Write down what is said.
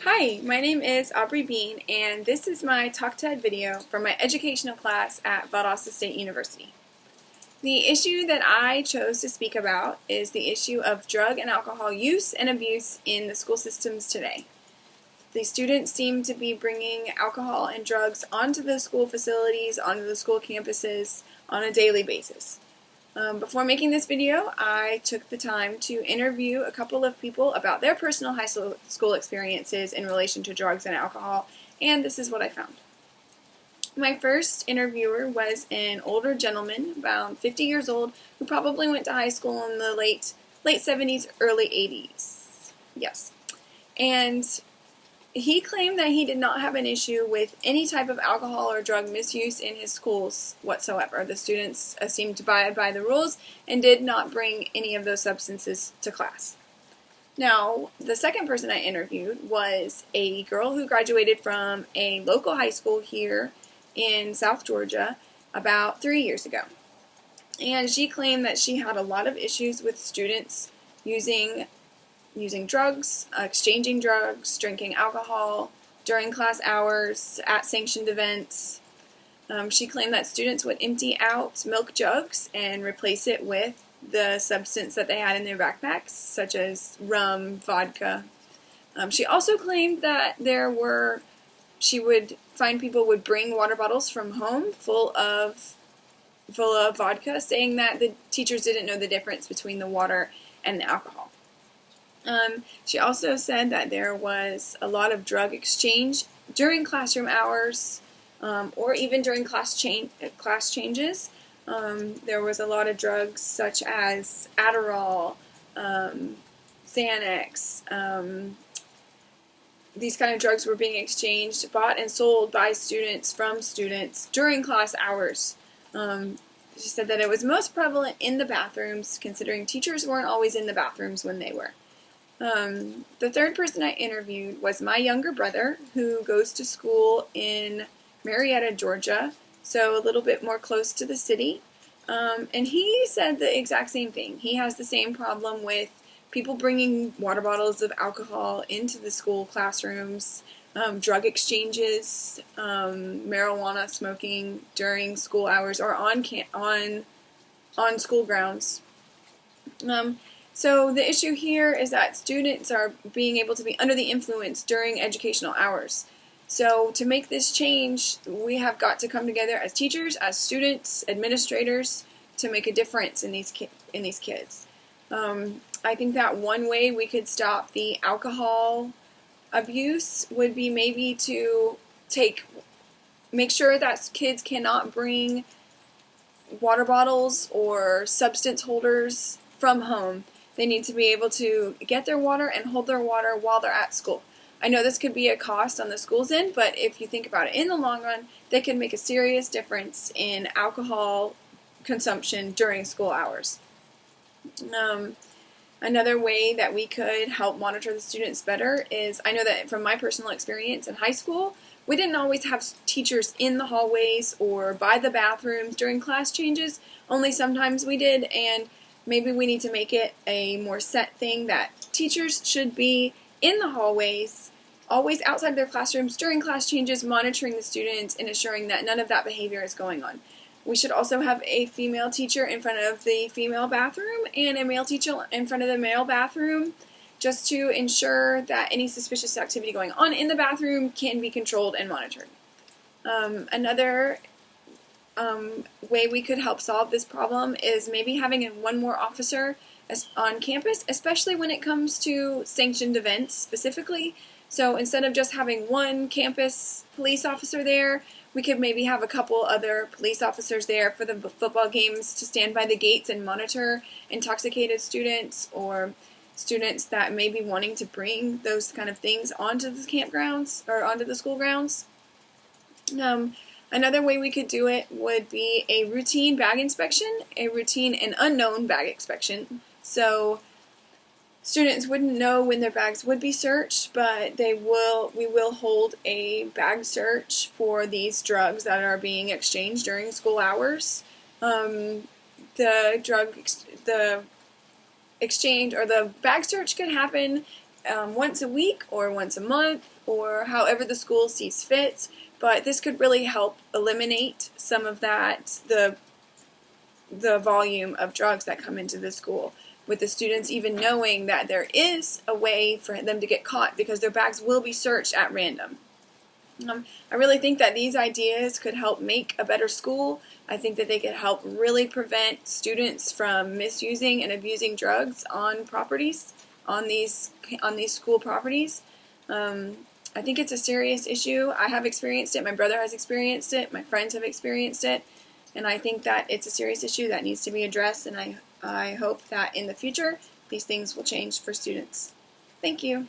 Hi, my name is Aubrey Bean, and this is my Talk TED video from my educational class at Valdosta State University. The issue that I chose to speak about is the issue of drug and alcohol use and abuse in the school systems today. The students seem to be bringing alcohol and drugs onto the school facilities, onto the school campuses on a daily basis. Before making this video, I took the time to interview a couple of people about their personal high school experiences in relation to drugs and alcohol, and this is what I found. My first interviewer was an older gentleman, about 50 years old, who probably went to high school in the late 70s, early 80s. Yes. And he claimed that he did not have an issue with any type of alcohol or drug misuse in his schools whatsoever. The students seemed to abide by the rules and did not bring any of those substances to class. Now, the second person I interviewed was a girl who graduated from a local high school here in South Georgia about 3 years ago. And she claimed that she had a lot of issues with students using drugs, exchanging drugs, drinking alcohol during class hours, at sanctioned events. She claimed that students would empty out milk jugs and replace it with the substance that they had in their backpacks, such as rum, vodka. She also claimed that she would find people would bring water bottles from home full of vodka, saying that the teachers didn't know the difference between the water and the alcohol. She also said that there was a lot of drug exchange during classroom hours, or even during class changes. There was a lot of drugs such as Adderall, Xanax. These kind of drugs were being exchanged, bought and sold by students from students during class hours. She said that it was most prevalent in the bathrooms, considering teachers weren't always in the bathrooms when they were. The third person I interviewed was my younger brother, who goes to school in Marietta, Georgia, so a little bit more close to the city. And he said the exact same thing. He has the same problem with people bringing water bottles of alcohol into the school classrooms, drug exchanges, marijuana smoking during school hours or on school grounds. So the issue here is that students are being able to be under the influence during educational hours. So to make this change, we have got to come together as teachers, as students, administrators, to make a difference in these kids. I think that one way we could stop the alcohol abuse would be maybe to make sure that kids cannot bring water bottles or substance holders from home. They need to be able to get their water and hold their water while they're at school. I know this could be a cost on the school's end, but if you think about it in the long run, they can make a serious difference in alcohol consumption during school hours. Another way that we could help monitor the students better is, I know that from my personal experience in high school, we didn't always have teachers in the hallways or by the bathrooms during class changes, only sometimes we did, and maybe we need to make it a more set thing that teachers should be in the hallways, always outside their classrooms during class changes, monitoring the students and assuring that none of that behavior is going on. We should also have a female teacher in front of the female bathroom and a male teacher in front of the male bathroom, just to ensure that any suspicious activity going on in the bathroom can be controlled and monitored. Another way we could help solve this problem is maybe having one more officer on campus, especially when it comes to sanctioned events specifically. So instead of just having one campus police officer there, we could maybe have a couple other police officers there for the football games to stand by the gates and monitor intoxicated students or students that may be wanting to bring those kind of things onto the campgrounds or onto the school grounds. Another way we could do it would be a routine bag inspection, a routine and unknown bag inspection. So students wouldn't know when their bags would be searched, but we will hold a bag search for these drugs that are being exchanged during school hours. The exchange or the bag search could happen once a week or once a month or however the school sees fit, but this could really help eliminate some of that, the volume of drugs that come into the school, with the students even knowing that there is a way for them to get caught because their bags will be searched at random. I really think that these ideas could help make a better school. I think that they could help really prevent students from misusing and abusing drugs on properties, on these school properties. I think it's a serious issue. I have experienced it. My brother has experienced it. My friends have experienced it. And I think that it's a serious issue that needs to be addressed, and I hope that in the future these things will change for students. Thank you.